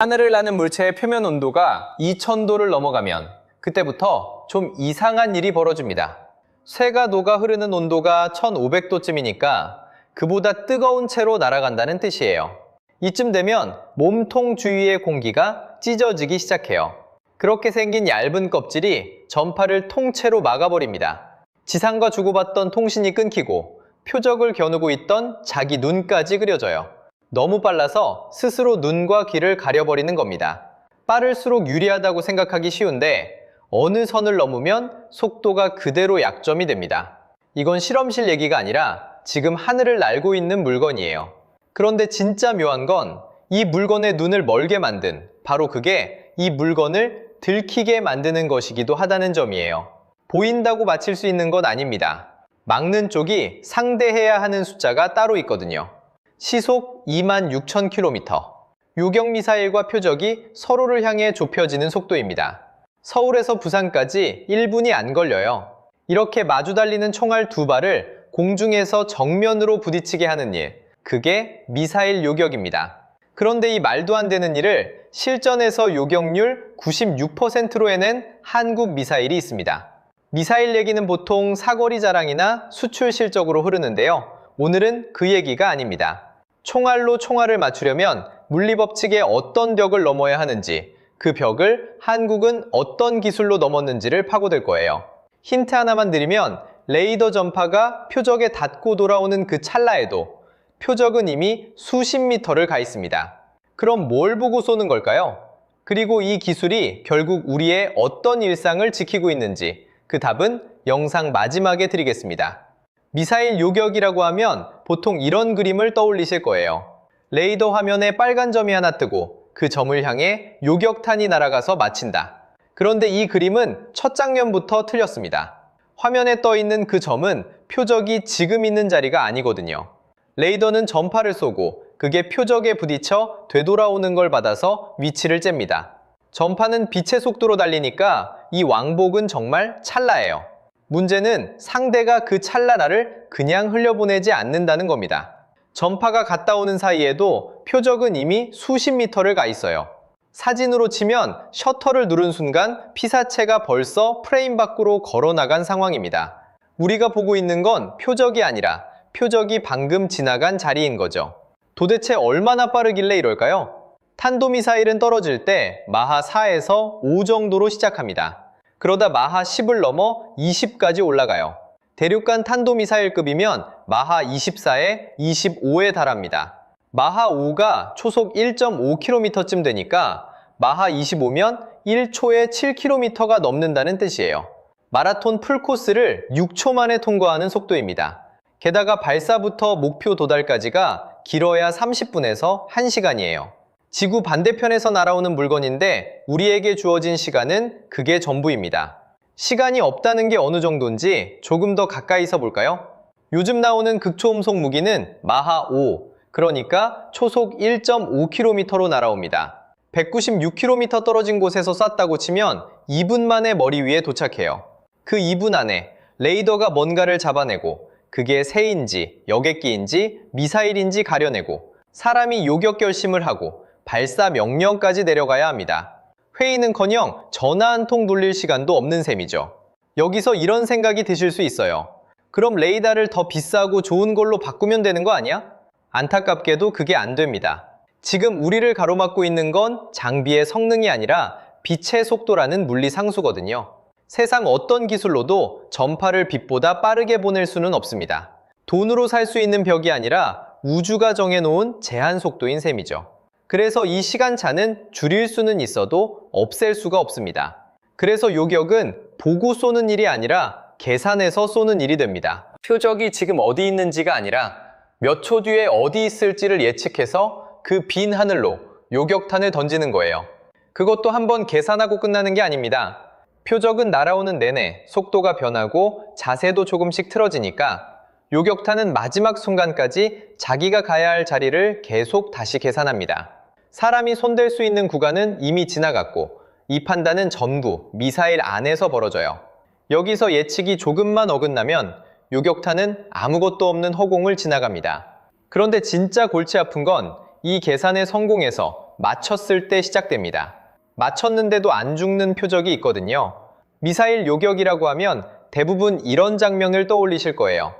하늘을 나는 물체의 표면 온도가 2000도를 넘어가면 그때부터 좀 이상한 일이 벌어집니다. 쇠가 녹아 흐르는 온도가 1500도쯤이니까 그보다 뜨거운 채로 날아간다는 뜻이에요. 이쯤 되면 몸통 주위의 공기가 찢어지기 시작해요. 그렇게 생긴 얇은 껍질이 전파를 통째로 막아버립니다. 지상과 주고받던 통신이 끊기고 표적을 겨누고 있던 자기 눈까지 그려져요. 너무 빨라서 스스로 눈과 귀를 가려버리는 겁니다. 빠를수록 유리하다고 생각하기 쉬운데 어느 선을 넘으면 속도가 그대로 약점이 됩니다. 이건 실험실 얘기가 아니라 지금 하늘을 날고 있는 물건이에요. 그런데 진짜 묘한 건 이 물건의 눈을 멀게 만든 바로 그게 이 물건을 들키게 만드는 것이기도 하다는 점이에요. 보인다고 맞힐 수 있는 건 아닙니다. 막는 쪽이 상대해야 하는 숫자가 따로 있거든요. 시속 26,000km. 요격미사일과 표적이 서로를 향해 좁혀지는 속도입니다. 서울에서 부산까지 1분이 안 걸려요. 이렇게 마주 달리는 총알 두 발을 공중에서 정면으로 부딪히게 하는 일, 그게 미사일 요격입니다. 그런데 이 말도 안 되는 일을 실전에서 요격률 96%로 해낸 한국 미사일이 있습니다. 미사일 얘기는 보통 사거리 자랑이나 수출 실적으로 흐르는데요. 오늘은 그 얘기가 아닙니다. 총알로 총알을 맞추려면 물리법칙의 어떤 벽을 넘어야 하는지, 그 벽을 한국은 어떤 기술로 넘었는지를 파고들 거예요. 힌트 하나만 드리면 레이더 전파가 표적에 닿고 돌아오는 그 찰나에도 표적은 이미 수십 미터를 가 있습니다. 그럼 뭘 보고 쏘는 걸까요? 그리고 이 기술이 결국 우리의 어떤 일상을 지키고 있는지 그 답은 영상 마지막에 드리겠습니다. 미사일 요격이라고 하면 보통 이런 그림을 떠올리실 거예요. 레이더 화면에 빨간 점이 하나 뜨고 그 점을 향해 요격탄이 날아가서 맞힌다. 그런데 이 그림은 첫 장면부터 틀렸습니다. 화면에 떠 있는 그 점은 표적이 지금 있는 자리가 아니거든요. 레이더는 전파를 쏘고 그게 표적에 부딪혀 되돌아오는 걸 받아서 위치를 잽니다. 전파는 빛의 속도로 달리니까 이 왕복은 정말 찰나예요. 문제는 상대가 그 찰나를 그냥 흘려보내지 않는다는 겁니다. 전파가 갔다 오는 사이에도 표적은 이미 수십 미터를 가 있어요. 사진으로 치면 셔터를 누른 순간 피사체가 벌써 프레임 밖으로 걸어나간 상황입니다. 우리가 보고 있는 건 표적이 아니라 표적이 방금 지나간 자리인 거죠. 도대체 얼마나 빠르길래 이럴까요? 탄도미사일은 떨어질 때 마하 4에서 5 정도로 시작합니다. 그러다 마하 10을 넘어 20까지 올라가요. 대륙간 탄도미사일급이면 마하 24에 25에 달합니다. 마하 5가 초속 1.5km쯤 되니까 마하 25면 1초에 7km가 넘는다는 뜻이에요. 마라톤 풀코스를 6초 만에 통과하는 속도입니다. 게다가 발사부터 목표 도달까지가 길어야 30분에서 1시간이에요. 지구 반대편에서 날아오는 물건인데 우리에게 주어진 시간은 그게 전부입니다. 시간이 없다는 게 어느 정도인지 조금 더 가까이서 볼까요? 요즘 나오는 극초음속 무기는 마하 5, 그러니까 초속 1.5km로 날아옵니다. 196km 떨어진 곳에서 쐈다고 치면 2분 만에 머리 위에 도착해요. 그 2분 안에 레이더가 뭔가를 잡아내고 그게 새인지, 여객기인지, 미사일인지 가려내고 사람이 요격 결심을 하고 발사 명령까지 내려가야 합니다. 회의는커녕 전화 한 통 돌릴 시간도 없는 셈이죠. 여기서 이런 생각이 드실 수 있어요. 그럼 레이더를 더 비싸고 좋은 걸로 바꾸면 되는 거 아니야? 안타깝게도 그게 안 됩니다. 지금 우리를 가로막고 있는 건 장비의 성능이 아니라 빛의 속도라는 물리 상수거든요. 세상 어떤 기술로도 전파를 빛보다 빠르게 보낼 수는 없습니다. 돈으로 살 수 있는 벽이 아니라 우주가 정해놓은 제한 속도인 셈이죠. 그래서 이 시간차는 줄일 수는 있어도 없앨 수가 없습니다. 그래서 요격은 보고 쏘는 일이 아니라 계산해서 쏘는 일이 됩니다. 표적이 지금 어디 있는지가 아니라 몇 초 뒤에 어디 있을지를 예측해서 그 빈 하늘로 요격탄을 던지는 거예요. 그것도 한번 계산하고 끝나는 게 아닙니다. 표적은 날아오는 내내 속도가 변하고 자세도 조금씩 틀어지니까 요격탄은 마지막 순간까지 자기가 가야 할 자리를 계속 다시 계산합니다. 사람이 손댈 수 있는 구간은 이미 지나갔고 이 판단은 전부 미사일 안에서 벌어져요. 여기서 예측이 조금만 어긋나면 요격탄은 아무것도 없는 허공을 지나갑니다. 그런데 진짜 골치 아픈 건 이 계산에 성공해서 맞췄을 때 시작됩니다. 맞췄는데도 안 죽는 표적이 있거든요. 미사일 요격이라고 하면 대부분 이런 장면을 떠올리실 거예요.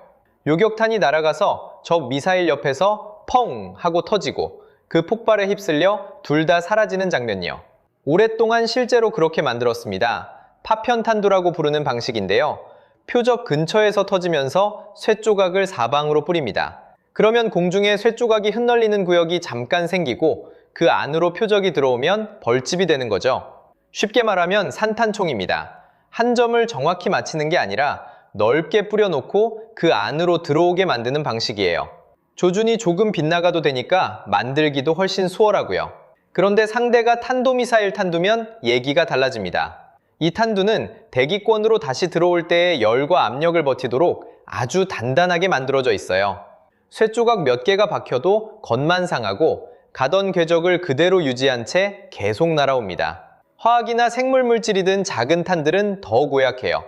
요격탄이 날아가서 저 미사일 옆에서 펑 하고 터지고 그 폭발에 휩쓸려 둘 다 사라지는 장면이요. 오랫동안 실제로 그렇게 만들었습니다. 파편탄두라고 부르는 방식인데요. 표적 근처에서 터지면서 쇳조각을 사방으로 뿌립니다. 그러면 공중에 쇳조각이 흩날리는 구역이 잠깐 생기고 그 안으로 표적이 들어오면 벌집이 되는 거죠. 쉽게 말하면 산탄총입니다. 한 점을 정확히 맞히는 게 아니라 넓게 뿌려놓고 그 안으로 들어오게 만드는 방식이에요. 조준이 조금 빗나가도 되니까 만들기도 훨씬 수월하고요. 그런데 상대가 탄도미사일 탄두면 얘기가 달라집니다. 이 탄두는 대기권으로 다시 들어올 때의 열과 압력을 버티도록 아주 단단하게 만들어져 있어요. 쇳조각 몇 개가 박혀도 겉만 상하고 가던 궤적을 그대로 유지한 채 계속 날아옵니다. 화학이나 생물 물질이든 작은 탄들은 더 고약해요.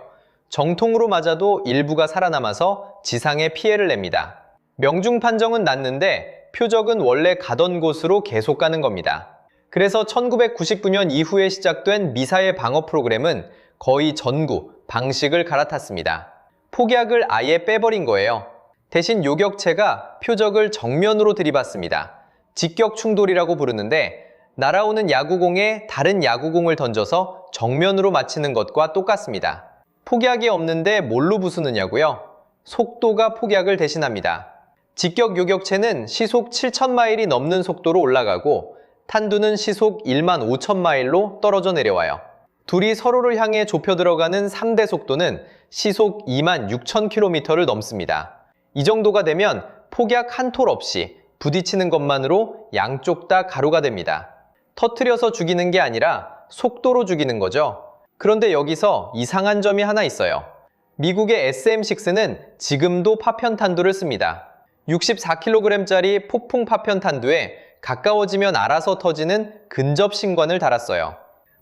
정통으로 맞아도 일부가 살아남아서 지상에 피해를 냅니다. 명중 판정은 났는데 표적은 원래 가던 곳으로 계속 가는 겁니다. 그래서 1999년 이후에 시작된 미사일 방어 프로그램은 거의 전구, 방식을 갈아탔습니다. 폭약을 아예 빼버린 거예요. 대신 요격체가 표적을 정면으로 들이받습니다. 직격 충돌이라고 부르는데 날아오는 야구공에 다른 야구공을 던져서 정면으로 맞히는 것과 똑같습니다. 폭약이 없는데 뭘로 부수느냐고요? 속도가 폭약을 대신합니다. 직격 요격체는 시속 7,000마일이 넘는 속도로 올라가고 탄두는 시속 15,000마일로 떨어져 내려와요. 둘이 서로를 향해 좁혀 들어가는 3대 속도는 시속 26,000km를 넘습니다. 이 정도가 되면 폭약 한 톨 없이 부딪히는 것만으로 양쪽 다 가루가 됩니다. 터뜨려서 죽이는 게 아니라 속도로 죽이는 거죠. 그런데 여기서 이상한 점이 하나 있어요. 미국의 SM-6는 지금도 파편탄두를 씁니다. 64kg짜리 폭풍 파편탄두에 가까워지면 알아서 터지는 근접 신관을 달았어요.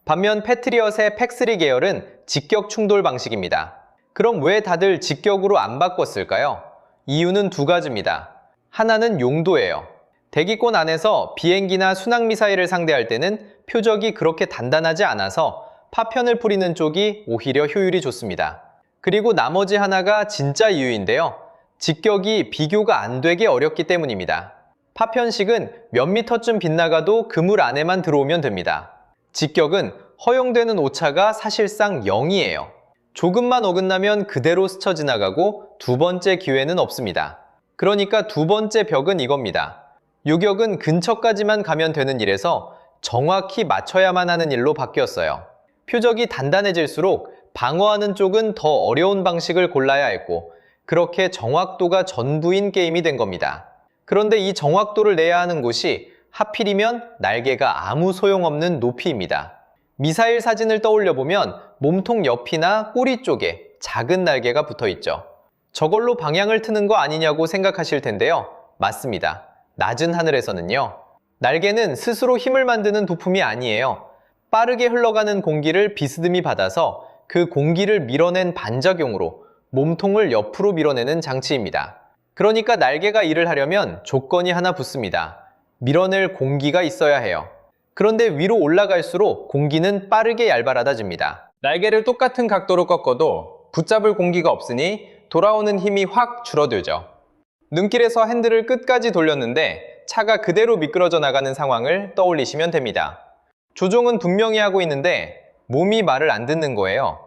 반면 패트리엇의 팩3 계열은 직격 충돌 방식입니다. 그럼 왜 다들 직격으로 안 바꿨을까요? 이유는 두 가지입니다. 하나는 용도예요. 대기권 안에서 비행기나 순항미사일을 상대할 때는 표적이 그렇게 단단하지 않아서 파편을 뿌리는 쪽이 오히려 효율이 좋습니다. 그리고 나머지 하나가 진짜 이유인데요. 직격이 비교가 안 되게 어렵기 때문입니다. 파편식은 몇 미터쯤 빗나가도 그물 안에만 들어오면 됩니다. 직격은 허용되는 오차가 사실상 0이에요. 조금만 어긋나면 그대로 스쳐 지나가고 두 번째 기회는 없습니다. 그러니까 두 번째 벽은 이겁니다. 요격은 근처까지만 가면 되는 일에서 정확히 맞춰야만 하는 일로 바뀌었어요. 표적이 단단해질수록 방어하는 쪽은 더 어려운 방식을 골라야 했고 그렇게 정확도가 전부인 게임이 된 겁니다. 그런데 이 정확도를 내야 하는 곳이 하필이면 날개가 아무 소용없는 높이입니다. 미사일 사진을 떠올려보면 몸통 옆이나 꼬리 쪽에 작은 날개가 붙어있죠. 저걸로 방향을 트는 거 아니냐고 생각하실 텐데요. 맞습니다. 낮은 하늘에서는요. 날개는 스스로 힘을 만드는 부품이 아니에요. 빠르게 흘러가는 공기를 비스듬히 받아서 그 공기를 밀어낸 반작용으로 몸통을 옆으로 밀어내는 장치입니다. 그러니까 날개가 일을 하려면 조건이 하나 붙습니다. 밀어낼 공기가 있어야 해요. 그런데 위로 올라갈수록 공기는 빠르게 얇아라다집니다. 날개를 똑같은 각도로 꺾어도 붙잡을 공기가 없으니 돌아오는 힘이 확 줄어들죠. 눈길에서 핸들을 끝까지 돌렸는데 차가 그대로 미끄러져 나가는 상황을 떠올리시면 됩니다. 조종은 분명히 하고 있는데 몸이 말을 안 듣는 거예요.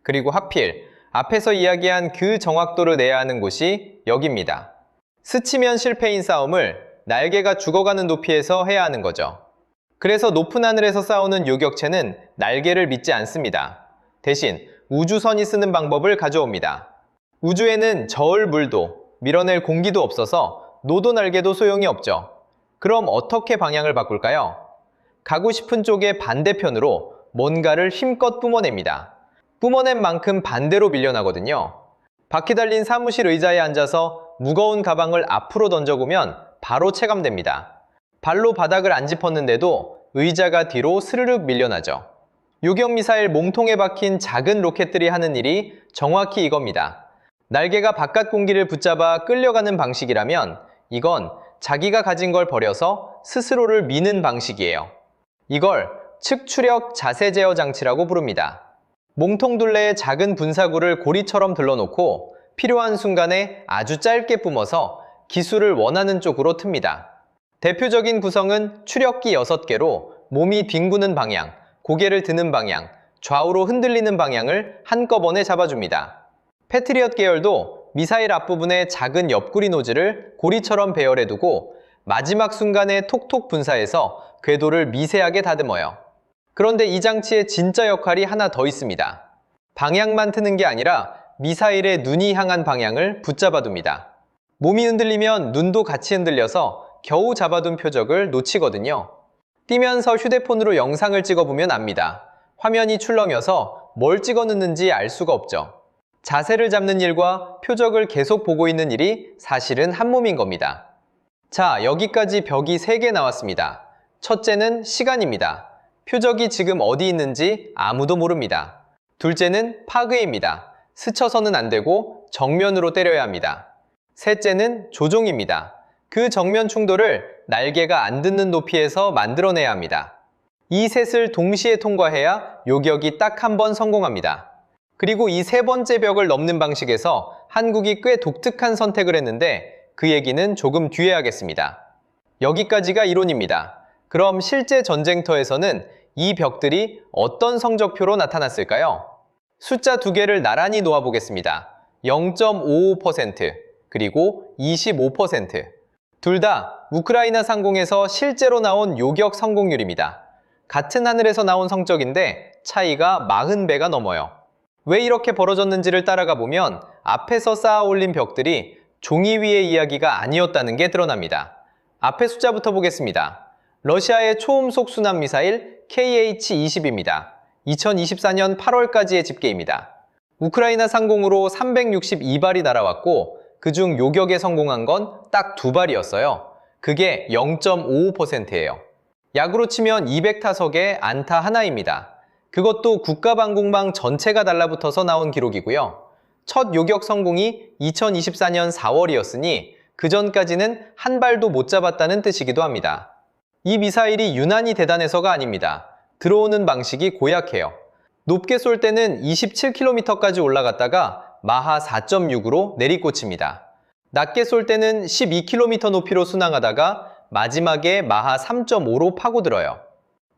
그리고 하필 앞에서 이야기한 그 정확도를 내야 하는 곳이 여기입니다. 스치면 실패인 싸움을 날개가 죽어가는 높이에서 해야 하는 거죠. 그래서 높은 하늘에서 싸우는 요격체는 날개를 믿지 않습니다. 대신 우주선이 쓰는 방법을 가져옵니다. 우주에는 저을 물도 밀어낼 공기도 없어서 노도 날개도 소용이 없죠. 그럼 어떻게 방향을 바꿀까요? 가고 싶은 쪽의 반대편으로 뭔가를 힘껏 뿜어냅니다. 뿜어낸 만큼 반대로 밀려나거든요. 바퀴 달린 사무실 의자에 앉아서 무거운 가방을 앞으로 던져보면 바로 체감됩니다. 발로 바닥을 안 짚었는데도 의자가 뒤로 스르륵 밀려나죠. 요격미사일 몸통에 박힌 작은 로켓들이 하는 일이 정확히 이겁니다. 날개가 바깥 공기를 붙잡아 끌려가는 방식이라면 이건 자기가 가진 걸 버려서 스스로를 미는 방식이에요. 이걸 측추력 자세 제어 장치라고 부릅니다. 몸통 둘레에 작은 분사구를 고리처럼 들러놓고 필요한 순간에 아주 짧게 뿜어서 기술을 원하는 쪽으로 틉니다. 대표적인 구성은 추력기 6개로 몸이 뒹구는 방향, 고개를 드는 방향, 좌우로 흔들리는 방향을 한꺼번에 잡아줍니다. 패트리엇 계열도 미사일 앞부분에 작은 옆구리 노즐을 고리처럼 배열해두고 마지막 순간에 톡톡 분사해서 궤도를 미세하게 다듬어요. 그런데 이 장치의 진짜 역할이 하나 더 있습니다. 방향만 트는 게 아니라 미사일의 눈이 향한 방향을 붙잡아둡니다. 몸이 흔들리면 눈도 같이 흔들려서 겨우 잡아둔 표적을 놓치거든요. 뛰면서 휴대폰으로 영상을 찍어보면 압니다. 화면이 출렁여서 뭘 찍어놓는지 알 수가 없죠. 자세를 잡는 일과 표적을 계속 보고 있는 일이 사실은 한 몸인 겁니다. 자, 여기까지 벽이 3개 나왔습니다. 첫째는 시간입니다. 표적이 지금 어디 있는지 아무도 모릅니다. 둘째는 파괴입니다. 스쳐서는 안 되고 정면으로 때려야 합니다. 셋째는 조종입니다. 그 정면 충돌을 날개가 안 닿는 높이에서 만들어내야 합니다. 이 셋을 동시에 통과해야 요격이 딱 한 번 성공합니다. 그리고 이 3번째 벽을 넘는 방식에서 한국이 꽤 독특한 선택을 했는데 그 얘기는 조금 뒤에 하겠습니다. 여기까지가 이론입니다. 그럼 실제 전쟁터에서는 이 벽들이 어떤 성적표로 나타났을까요? 숫자 2개를 나란히 놓아보겠습니다. 0.55% 그리고 25%. 둘 다 우크라이나 상공에서 실제로 나온 요격 성공률입니다. 같은 하늘에서 나온 성적인데 차이가 40배가 넘어요. 왜 이렇게 벌어졌는지를 따라가 보면 앞에서 쌓아 올린 벽들이 종이 위의 이야기가 아니었다는 게 드러납니다. 앞에 숫자부터 보겠습니다. 러시아의 초음속 순환 미사일 KH-20입니다. 2024년 8월까지의 집계입니다. 우크라이나 상공으로 362발이 날아왔고 그중 요격에 성공한 건 딱 2발이었어요. 그게 0.55%예요. 약으로 치면 200타석에 안타 하나입니다. 그것도 국가방공망 전체가 달라붙어서 나온 기록이고요. 첫 요격 성공이 2024년 4월이었으니 그 전까지는 한 발도 못 잡았다는 뜻이기도 합니다. 이 미사일이 유난히 대단해서가 아닙니다. 들어오는 방식이 고약해요. 높게 쏠 때는 27km까지 올라갔다가 마하 4.6으로 내리꽂힙니다. 낮게 쏠 때는 12km 높이로 순항하다가 마지막에 마하 3.5로 파고들어요.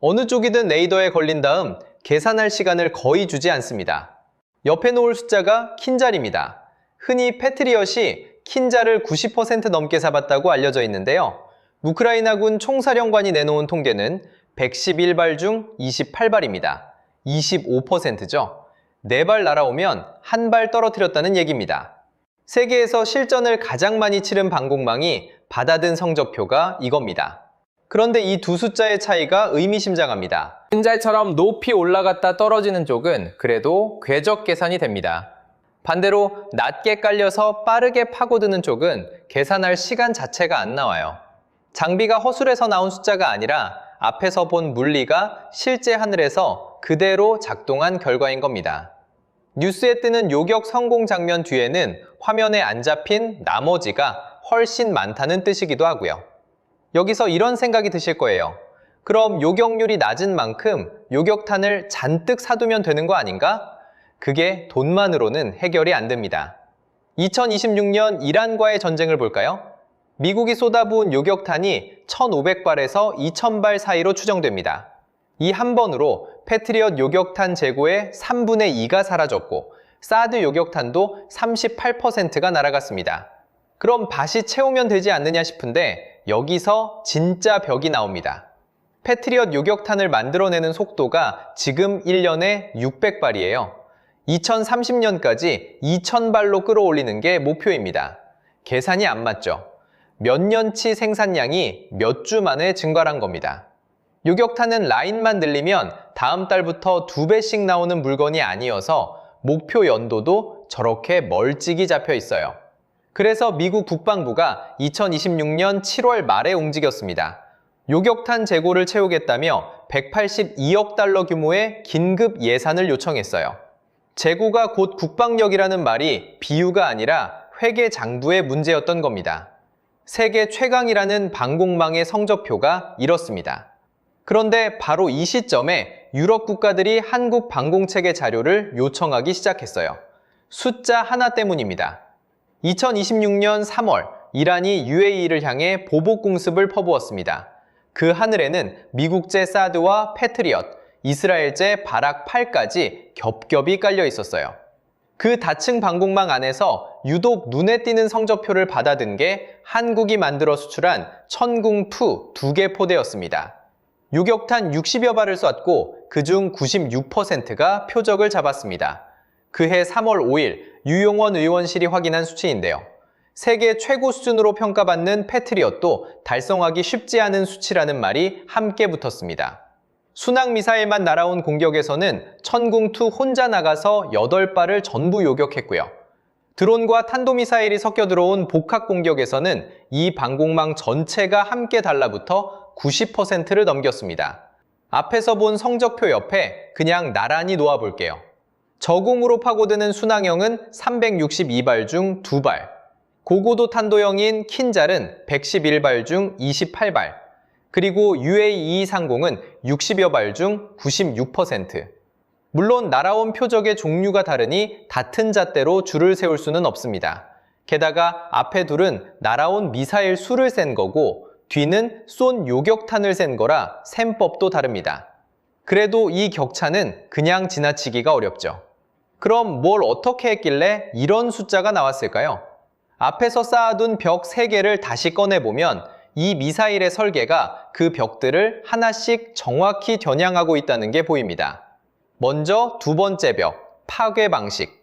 어느 쪽이든 레이더에 걸린 다음 계산할 시간을 거의 주지 않습니다. 옆에 놓을 숫자가 킨잘입니다. 흔히 패트리엇이 킨잘을 90% 넘게 잡았다고 알려져 있는데요. 우크라이나군 총사령관이 내놓은 통계는 111발 중 28발입니다. 25%죠. 4발 날아오면 1발 떨어뜨렸다는 얘기입니다. 세계에서 실전을 가장 많이 치른 방공망이 받아든 성적표가 이겁니다. 그런데 이 두 숫자의 차이가 의미심장합니다. 킨잘처럼 높이 올라갔다 떨어지는 쪽은 그래도 궤적 계산이 됩니다. 반대로 낮게 깔려서 빠르게 파고드는 쪽은 계산할 시간 자체가 안 나와요. 장비가 허술해서 나온 숫자가 아니라 앞에서 본 물리가 실제 하늘에서 그대로 작동한 결과인 겁니다. 뉴스에 뜨는 요격 성공 장면 뒤에는 화면에 안 잡힌 나머지가 훨씬 많다는 뜻이기도 하고요. 여기서 이런 생각이 드실 거예요. 그럼 요격률이 낮은 만큼 요격탄을 잔뜩 사두면 되는 거 아닌가? 그게 돈만으로는 해결이 안 됩니다. 2026년 이란과의 전쟁을 볼까요? 미국이 쏟아부은 요격탄이 1,500발에서 2,000발 사이로 추정됩니다. 이 한 번으로 패트리엇 요격탄 재고의 3분의 2가 사라졌고 사드 요격탄도 38%가 날아갔습니다. 그럼 밭이 채우면 되지 않느냐 싶은데 여기서 진짜 벽이 나옵니다. 패트리엇 요격탄을 만들어내는 속도가 지금 1년에 600발이에요. 2030년까지 2000발로 끌어올리는 게 목표입니다. 계산이 안 맞죠? 몇 년치 생산량이 몇 주 만에 증가한 겁니다. 요격탄은 라인만 늘리면 다음 달부터 2배씩 나오는 물건이 아니어서 목표 연도도 저렇게 멀찍이 잡혀 있어요. 그래서 미국 국방부가 2026년 7월 말에 움직였습니다. 요격탄 재고를 채우겠다며 182억 달러 규모의 긴급 예산을 요청했어요. 재고가 곧 국방력이라는 말이 비유가 아니라 회계장부의 문제였던 겁니다. 세계 최강이라는 방공망의 성적표가 이렇습니다. 그런데 바로 이 시점에 유럽 국가들이 한국 방공체계 자료를 요청하기 시작했어요. 숫자 하나 때문입니다. 2026년 3월 이란이 UAE를 향해 보복 공습을 퍼부었습니다. 그 하늘에는 미국제 사드와 패트리엇, 이스라엘제 바락 8까지 겹겹이 깔려 있었어요. 그 다층 방공망 안에서 유독 눈에 띄는 성적표를 받아든 게 한국이 만들어 수출한 천궁2 2개 포대였습니다. 유격탄 60여 발을 쐈고 그중 96%가 표적을 잡았습니다. 그해 3월 5일 유용원 의원실이 확인한 수치인데요. 세계 최고 수준으로 평가받는 패트리엇도 달성하기 쉽지 않은 수치라는 말이 함께 붙었습니다. 순항미사일만 날아온 공격에서는 천궁2 혼자 나가서 8발을 전부 요격했고요. 드론과 탄도미사일이 섞여 들어온 복합 공격에서는 이 방공망 전체가 함께 달라붙어 90%를 넘겼습니다. 앞에서 본 성적표 옆에 그냥 나란히 놓아볼게요. 저공으로 파고드는 순항형은 362발 중 2발, 고고도 탄도형인 킨잘은 111발 중 28발, 그리고 UA-2230은 60여 발 중 96%. 물론 날아온 표적의 종류가 다르니 같은 잣대로 줄을 세울 수는 없습니다. 게다가 앞에 둘은 날아온 미사일 수를 센 거고 뒤는 쏜 요격탄을 센 거라 셈법도 다릅니다. 그래도 이 격차는 그냥 지나치기가 어렵죠. 그럼 뭘 어떻게 했길래 이런 숫자가 나왔을까요? 앞에서 쌓아둔 벽 3개를 다시 꺼내보면 이 미사일의 설계가 그 벽들을 하나씩 정확히 겨냥하고 있다는 게 보입니다. 먼저 두 번째 벽, 파괴 방식.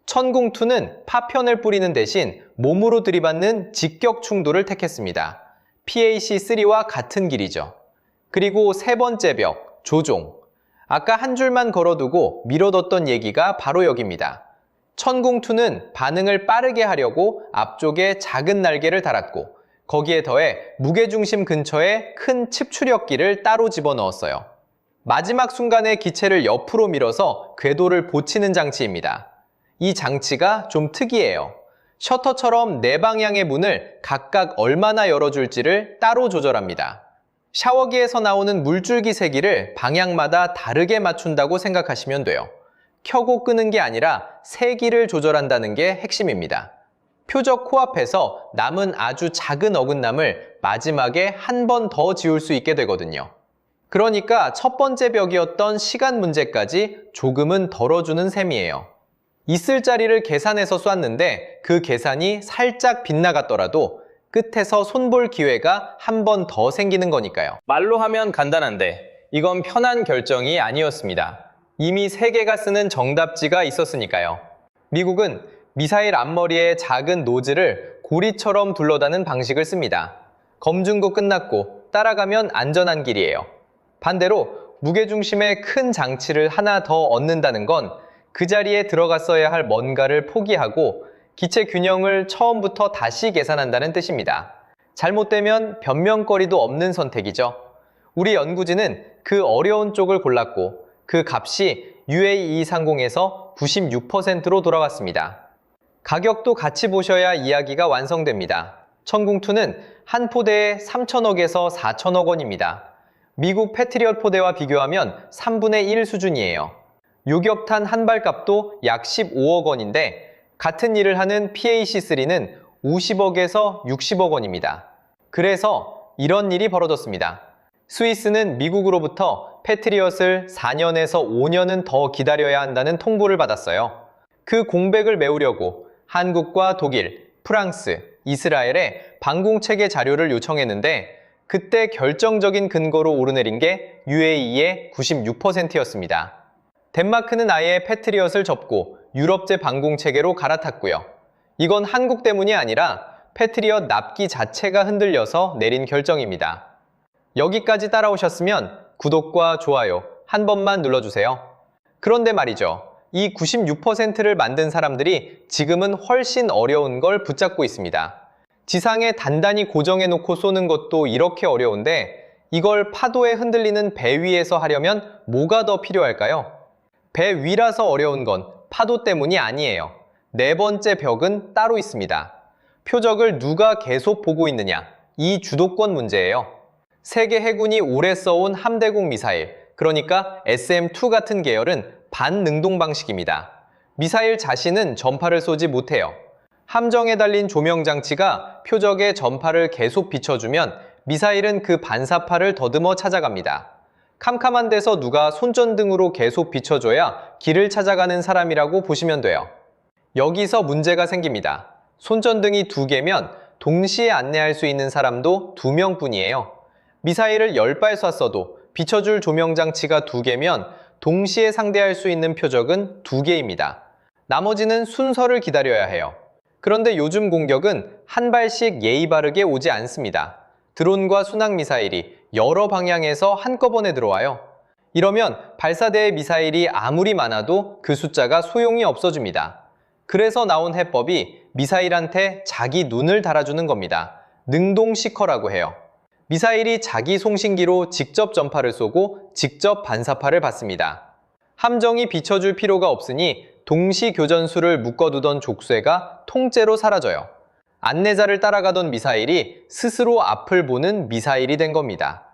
천궁2는 파편을 뿌리는 대신 몸으로 들이받는 직격 충돌을 택했습니다. PAC-3와 같은 길이죠. 그리고 세 번째 벽, 조종. 아까 한 줄만 걸어두고 미뤄뒀던 얘기가 바로 여기입니다. 천궁2는 반응을 빠르게 하려고 앞쪽에 작은 날개를 달았고 거기에 더해 무게중심 근처에 큰 칩추력기를 따로 집어넣었어요. 마지막 순간에 기체를 옆으로 밀어서 궤도를 보치는 장치입니다. 이 장치가 좀 특이해요. 셔터처럼 네 방향의 문을 각각 얼마나 열어줄지를 따로 조절합니다. 샤워기에서 나오는 물줄기 세기를 방향마다 다르게 맞춘다고 생각하시면 돼요. 켜고 끄는 게 아니라 세기를 조절한다는 게 핵심입니다. 표적 코앞에서 남은 아주 작은 어긋남을 마지막에 한 번 더 지울 수 있게 되거든요. 그러니까 첫 번째 벽이었던 시간 문제까지 조금은 덜어주는 셈이에요. 있을 자리를 계산해서 쐈는데 그 계산이 살짝 빗나갔더라도 끝에서 손볼 기회가 한 번 더 생기는 거니까요. 말로 하면 간단한데 이건 편한 결정이 아니었습니다. 이미 세계가 쓰는 정답지가 있었으니까요. 미국은 미사일 앞머리에 작은 노즐을 고리처럼 둘러다는 방식을 씁니다. 검증도 끝났고 따라가면 안전한 길이에요. 반대로 무게중심의 큰 장치를 하나 더 얻는다는 건 그 자리에 들어갔어야 할 뭔가를 포기하고 기체 균형을 처음부터 다시 계산한다는 뜻입니다. 잘못되면 변명거리도 없는 선택이죠. 우리 연구진은 그 어려운 쪽을 골랐고 그 값이 UA-2230에서 96%로 돌아왔습니다. 가격도 같이 보셔야 이야기가 완성됩니다. 천궁2는 한 포대에 3천억에서 4천억 원입니다. 미국 패트리엇 포대와 비교하면 3분의 1 수준이에요. 요격탄 한 발 값도 약 15억 원인데 같은 일을 하는 PAC-3는 50억에서 60억 원입니다. 그래서 이런 일이 벌어졌습니다. 스위스는 미국으로부터 패트리엇을 4년에서 5년은 더 기다려야 한다는 통보를 받았어요. 그 공백을 메우려고 한국과 독일, 프랑스, 이스라엘에 방공체계 자료를 요청했는데 그때 결정적인 근거로 오르내린 게 UAE의 96%였습니다. 덴마크는 아예 패트리엇을 접고 유럽제 방공체계로 갈아탔고요. 이건 한국 때문이 아니라 패트리엇 납기 자체가 흔들려서 내린 결정입니다. 여기까지 따라오셨으면 구독과 좋아요 한 번만 눌러주세요. 그런데 말이죠. 이 96%를 만든 사람들이 지금은 훨씬 어려운 걸 붙잡고 있습니다. 지상에 단단히 고정해놓고 쏘는 것도 이렇게 어려운데 이걸 파도에 흔들리는 배 위에서 하려면 뭐가 더 필요할까요? 배 위라서 어려운 건 파도 때문이 아니에요. 네 번째 벽은 따로 있습니다. 표적을 누가 계속 보고 있느냐, 이 주도권 문제예요. 세계 해군이 오래 써온 함대공 미사일, 그러니까 SM-2 같은 계열은 반능동 방식입니다. 미사일 자신은 전파를 쏘지 못해요. 함정에 달린 조명 장치가 표적의 전파를 계속 비춰주면 미사일은 그 반사파를 더듬어 찾아갑니다. 캄캄한 데서 누가 손전등으로 계속 비춰줘야 길을 찾아가는 사람이라고 보시면 돼요. 여기서 문제가 생깁니다. 손전등이 2개면 동시에 안내할 수 있는 사람도 2명뿐이에요. 미사일을 10발 쐈어도 비춰줄 조명 장치가 2개면 동시에 상대할 수 있는 표적은 2개입니다. 나머지는 순서를 기다려야 해요. 그런데 요즘 공격은 한 발씩 예의 바르게 오지 않습니다. 드론과 순항미사일이 여러 방향에서 한꺼번에 들어와요. 이러면 발사대의 미사일이 아무리 많아도 그 숫자가 소용이 없어집니다. 그래서 나온 해법이 미사일한테 자기 눈을 달아주는 겁니다. 능동시커라고 해요. 미사일이 자기 송신기로 직접 전파를 쏘고 직접 반사파를 받습니다. 함정이 비춰줄 필요가 없으니 동시 교전수를 묶어두던 족쇄가 통째로 사라져요. 안내자를 따라가던 미사일이 스스로 앞을 보는 미사일이 된 겁니다.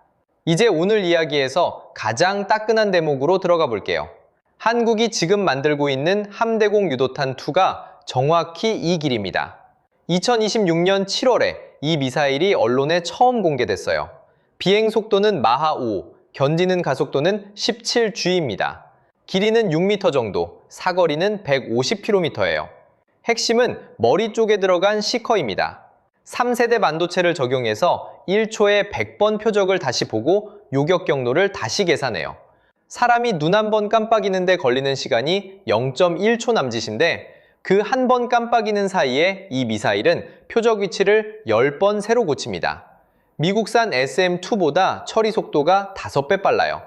이제 오늘 이야기에서 가장 따끈한 대목으로 들어가 볼게요. 한국이 지금 만들고 있는 함대공 유도탄2가 정확히 이 길입니다. 2026년 7월에 이 미사일이 언론에 처음 공개됐어요. 비행 속도는 마하 5, 견디는 가속도는 17G입니다. 길이는 6m 정도, 사거리는 150km예요. 핵심은 머리 쪽에 들어간 시커입니다. 3세대 반도체를 적용해서 1초에 100번 표적을 다시 보고 요격 경로를 다시 계산해요. 사람이 눈 한 번 깜빡이는데 걸리는 시간이 0.1초 남짓인데 그 한 번 깜빡이는 사이에 이 미사일은 표적 위치를 10번 새로 고칩니다. 미국산 SM-2보다 처리 속도가 5배 빨라요.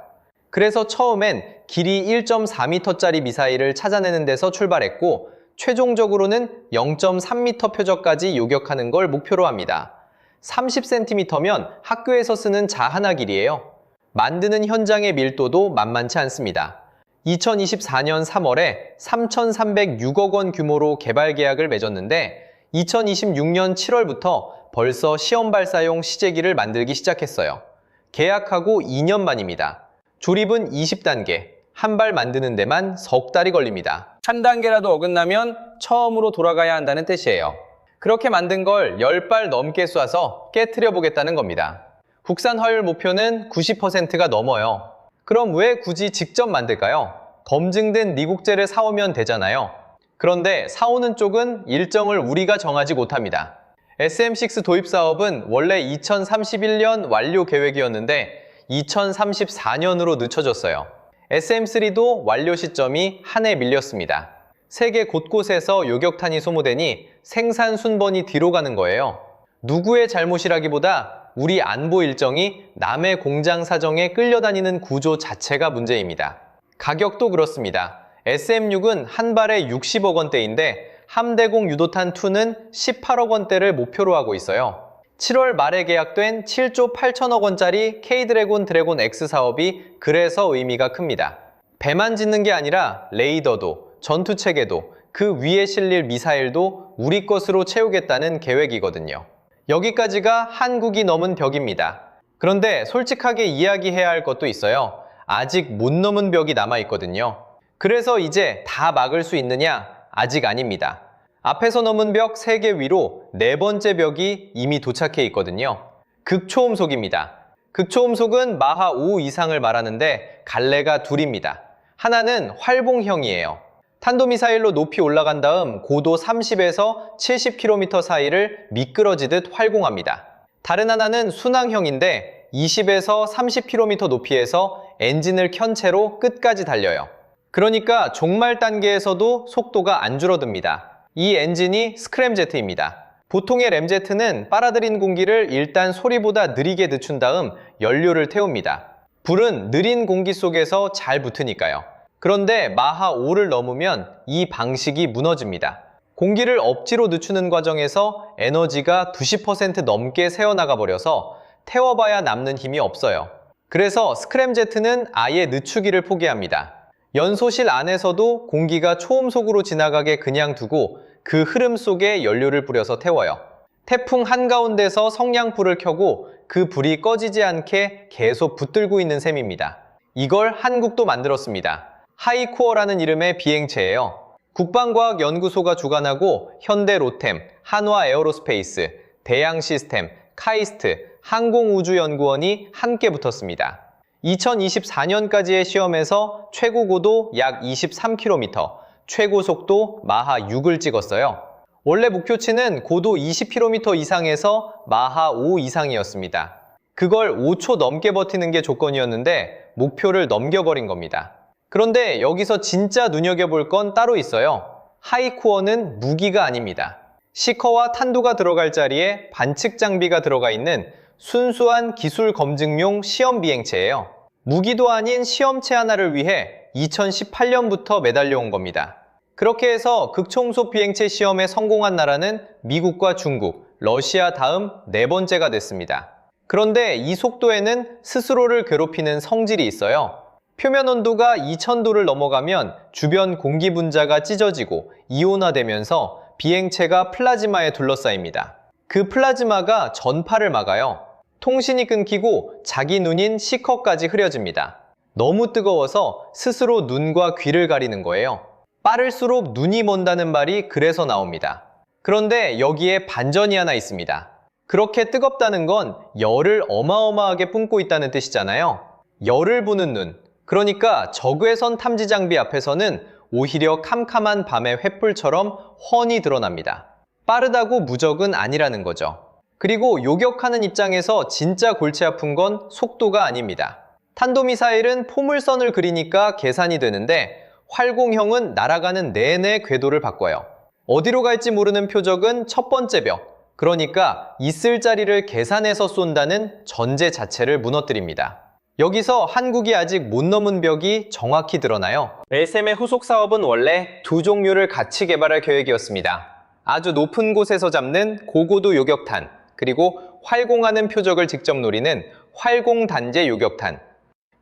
그래서 처음엔 길이 1.4m짜리 미사일을 찾아내는 데서 출발했고 최종적으로는 0.3m 표적까지 요격하는 걸 목표로 합니다. 30cm면 학교에서 쓰는 자 하나 길이에요. 만드는 현장의 밀도도 만만치 않습니다. 2024년 3월에 3,306억 원 규모로 개발 계약을 맺었는데 2026년 7월부터 벌써 시험 발사용 시제기를 만들기 시작했어요. 계약하고 2년 만입니다. 조립은 20단계, 한 발 만드는 데만 석 달이 걸립니다. 한 단계라도 어긋나면 처음으로 돌아가야 한다는 뜻이에요. 그렇게 만든 걸 10발 넘게 쏴서 깨트려 보겠다는 겁니다. 국산 화율 목표는 90%가 넘어요. 그럼 왜 굳이 직접 만들까요? 검증된 미국제를 사오면 되잖아요. 그런데 사오는 쪽은 일정을 우리가 정하지 못합니다. SM6 도입 사업은 원래 2031년 완료 계획이었는데 2034년으로 늦춰졌어요. SM3도 완료 시점이 한 해 밀렸습니다. 세계 곳곳에서 요격탄이 소모되니 생산 순번이 뒤로 가는 거예요. 누구의 잘못이라기보다 우리 안보 일정이 남의 공장 사정에 끌려다니는 구조 자체가 문제입니다. 가격도 그렇습니다. SM6은 한 발에 60억 원대인데 함대공 유도탄2는 18억 원대를 목표로 하고 있어요. 7월 말에 계약된 7조 8천억 원짜리 K-드래곤 드래곤 X 사업이 그래서 의미가 큽니다. 배만 짓는 게 아니라 레이더도, 전투체계도, 그 위에 실릴 미사일도 우리 것으로 채우겠다는 계획이거든요. 여기까지가 한국이 넘은 벽입니다. 그런데 솔직하게 이야기해야 할 것도 있어요. 아직 못 넘은 벽이 남아있거든요. 그래서 이제 다 막을 수 있느냐? 아직 아닙니다. 앞에서 넘은 벽 3개 위로 4번째 벽이 이미 도착해 있거든요. 극초음속입니다. 극초음속은 마하 5 이상을 말하는데 갈래가 둘입니다. 하나는 활봉형이에요. 탄도미사일로 높이 올라간 다음 고도 30에서 70km 사이를 미끄러지듯 활공합니다. 다른 하나는 순항형인데 20에서 30km 높이에서 엔진을 켠 채로 끝까지 달려요. 그러니까 종말 단계에서도 속도가 안 줄어듭니다. 이 엔진이 스크램제트입니다. 보통의 램제트는 빨아들인 공기를 일단 소리보다 느리게 늦춘 다음 연료를 태웁니다. 불은 느린 공기 속에서 잘 붙으니까요. 그런데 마하 5를 넘으면 이 방식이 무너집니다. 공기를 억지로 늦추는 과정에서 에너지가 90% 넘게 새어나가 버려서 태워봐야 남는 힘이 없어요. 그래서 스크램제트는 아예 늦추기를 포기합니다. 연소실 안에서도 공기가 초음속으로 지나가게 그냥 두고 그 흐름 속에 연료를 뿌려서 태워요. 태풍 한가운데서 성냥불을 켜고 그 불이 꺼지지 않게 계속 붙들고 있는 셈입니다. 이걸 한국도 만들었습니다. 하이쿠어라는 이름의 비행체예요. 국방과학연구소가 주관하고 현대 로템, 한화 에어로스페이스, 대양 시스템, 카이스트, 항공우주연구원이 함께 붙었습니다. 2024년까지의 시험에서 최고 고도 약 23km, 최고 속도 마하 6을 찍었어요. 원래 목표치는 고도 20km 이상에서 마하 5 이상이었습니다. 그걸 5초 넘게 버티는 게 조건이었는데 목표를 넘겨버린 겁니다. 그런데 여기서 진짜 눈여겨볼 건 따로 있어요. 하이쿠어는 무기가 아닙니다. 시커와 탄도가 들어갈 자리에 반측 장비가 들어가 있는 순수한 기술 검증용 시험 비행체예요. 무기도 아닌 시험체 하나를 위해 2018년부터 매달려 온 겁니다. 그렇게 해서 극초음속 비행체 시험에 성공한 나라는 미국과 중국, 러시아 다음 네 번째가 됐습니다. 그런데 이 속도에는 스스로를 괴롭히는 성질이 있어요. 표면 온도가 2000도를 넘어가면 주변 공기 분자가 찢어지고 이온화되면서 비행체가 플라즈마에 둘러싸입니다. 그 플라즈마가 전파를 막아요. 통신이 끊기고 자기 눈인 시커까지 흐려집니다. 너무 뜨거워서 스스로 눈과 귀를 가리는 거예요. 빠를수록 눈이 먼다는 말이 그래서 나옵니다. 그런데 여기에 반전이 하나 있습니다. 그렇게 뜨겁다는 건 열을 어마어마하게 뿜고 있다는 뜻이잖아요. 열을 보는 눈, 그러니까 적외선 탐지 장비 앞에서는 오히려 캄캄한 밤의 횃불처럼 훤히 드러납니다. 빠르다고 무적은 아니라는 거죠. 그리고 요격하는 입장에서 진짜 골치 아픈 건 속도가 아닙니다. 탄도미사일은 포물선을 그리니까 계산이 되는데 활공형은 날아가는 내내 궤도를 바꿔요. 어디로 갈지 모르는 표적은 첫 번째 벽, 그러니까 있을 자리를 계산해서 쏜다는 전제 자체를 무너뜨립니다. 여기서 한국이 아직 못 넘은 벽이 정확히 드러나요. LSM의 후속 사업은 원래 두 종류를 같이 개발할 계획이었습니다. 아주 높은 곳에서 잡는 고고도 요격탄, 그리고 활공하는 표적을 직접 노리는 활공단계 요격탄.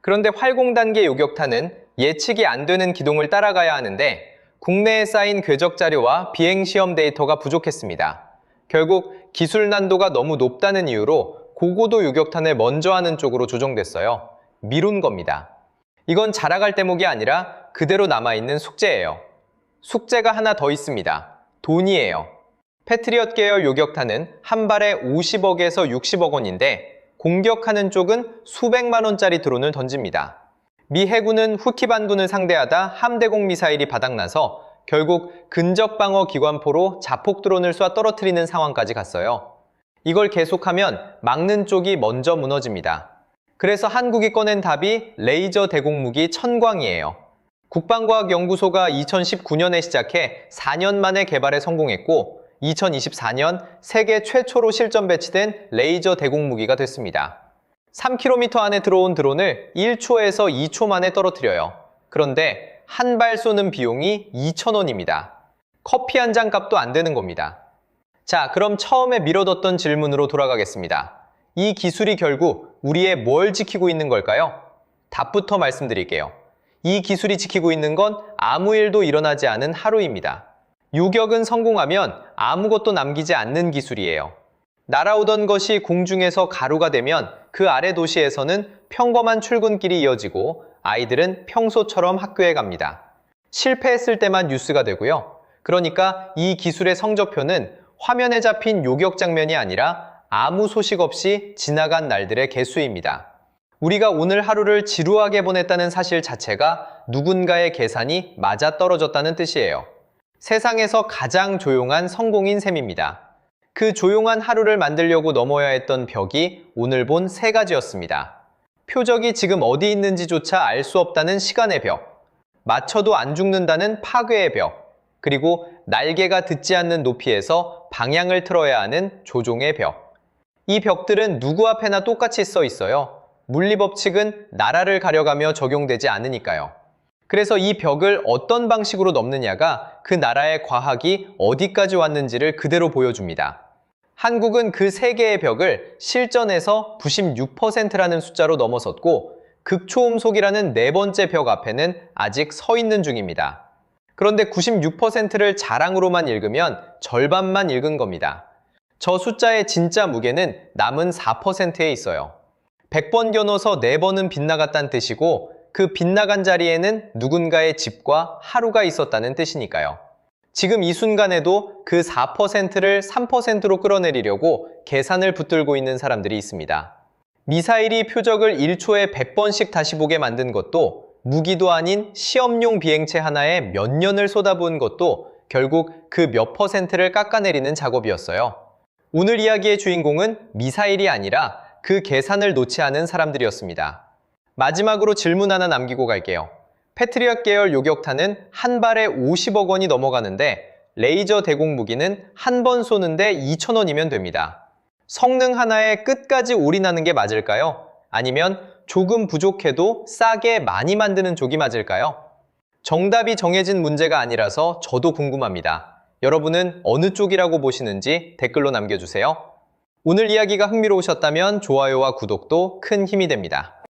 그런데 활공단계 요격탄은 예측이 안 되는 기동을 따라가야 하는데 국내에 쌓인 궤적 자료와 비행시험 데이터가 부족했습니다. 결국 기술 난도가 너무 높다는 이유로 고고도 요격탄을 먼저 하는 쪽으로 조정됐어요. 미룬 겁니다. 이건 자랑할 대목이 아니라 그대로 남아있는 숙제예요. 숙제가 하나 더 있습니다. 돈이에요. 패트리엇 계열 요격탄은 한 발에 50억에서 60억 원인데 공격하는 쪽은 수백만 원짜리 드론을 던집니다. 미 해군은 후키 반군을 상대하다 함대공 미사일이 바닥나서 결국 근접방어 기관포로 자폭 드론을 쏴 떨어뜨리는 상황까지 갔어요. 이걸 계속하면 막는 쪽이 먼저 무너집니다. 그래서 한국이 꺼낸 답이 레이저 대공무기 천광이에요. 국방과학연구소가 2019년에 시작해 4년 만에 개발에 성공했고 2024년 세계 최초로 실전 배치된 레이저 대공무기가 됐습니다. 3km 안에 들어온 드론을 1초에서 2초 만에 떨어뜨려요. 그런데 한 발 쏘는 비용이 2,000원입니다. 커피 한 잔 값도 안 되는 겁니다. 자, 그럼 처음에 미뤄뒀던 질문으로 돌아가겠습니다. 이 기술이 결국 우리의 뭘 지키고 있는 걸까요? 답부터 말씀드릴게요. 이 기술이 지키고 있는 건 아무 일도 일어나지 않은 하루입니다. 요격은 성공하면 아무것도 남기지 않는 기술이에요. 날아오던 것이 공중에서 가루가 되면 그 아래 도시에서는 평범한 출근길이 이어지고 아이들은 평소처럼 학교에 갑니다. 실패했을 때만 뉴스가 되고요. 그러니까 이 기술의 성적표는 화면에 잡힌 요격 장면이 아니라 아무 소식 없이 지나간 날들의 개수입니다. 우리가 오늘 하루를 지루하게 보냈다는 사실 자체가 누군가의 계산이 맞아떨어졌다는 뜻이에요. 세상에서 가장 조용한 성공인 셈입니다. 그 조용한 하루를 만들려고 넘어야 했던 벽이 오늘 본 세 가지였습니다. 표적이 지금 어디 있는지조차 알 수 없다는 시간의 벽, 맞춰도 안 죽는다는 파괴의 벽, 그리고 날개가 닿지 않는 높이에서 방향을 틀어야 하는 조종의 벽. 이 벽들은 누구 앞에나 똑같이 써 있어요. 물리법칙은 나라를 가려가며 적용되지 않으니까요. 그래서 이 벽을 어떤 방식으로 넘느냐가 그 나라의 과학이 어디까지 왔는지를 그대로 보여줍니다. 한국은 그 세 개의 벽을 실전에서 96%라는 숫자로 넘어섰고 극초음속이라는 네 번째 벽 앞에는 아직 서 있는 중입니다. 그런데 96%를 자랑으로만 읽으면 절반만 읽은 겁니다. 저 숫자의 진짜 무게는 남은 4%에 있어요. 100번 겨눠서 4번은 빗나갔다는 뜻이고 그 빗나간 자리에는 누군가의 집과 하루가 있었다는 뜻이니까요. 지금 이 순간에도 그 4%를 3%로 끌어내리려고 계산을 붙들고 있는 사람들이 있습니다. 미사일이 표적을 1초에 100번씩 다시 보게 만든 것도 무기도 아닌 시험용 비행체 하나에 몇 년을 쏟아부은 것도 결국 그 몇 퍼센트를 깎아내리는 작업이었어요. 오늘 이야기의 주인공은 미사일이 아니라 그 계산을 놓지 않은 사람들이었습니다. 마지막으로 질문 하나 남기고 갈게요. 패트리엇 계열 요격탄은 한 발에 50억 원이 넘어가는데 레이저 대공 무기는 한 번 쏘는데 2,000원이면 됩니다. 성능 하나에 끝까지 올인하는 게 맞을까요? 아니면 조금 부족해도 싸게 많이 만드는 쪽이 맞을까요? 정답이 정해진 문제가 아니라서 저도 궁금합니다. 여러분은 어느 쪽이라고 보시는지 댓글로 남겨주세요. 오늘 이야기가 흥미로우셨다면 좋아요와 구독도 큰 힘이 됩니다.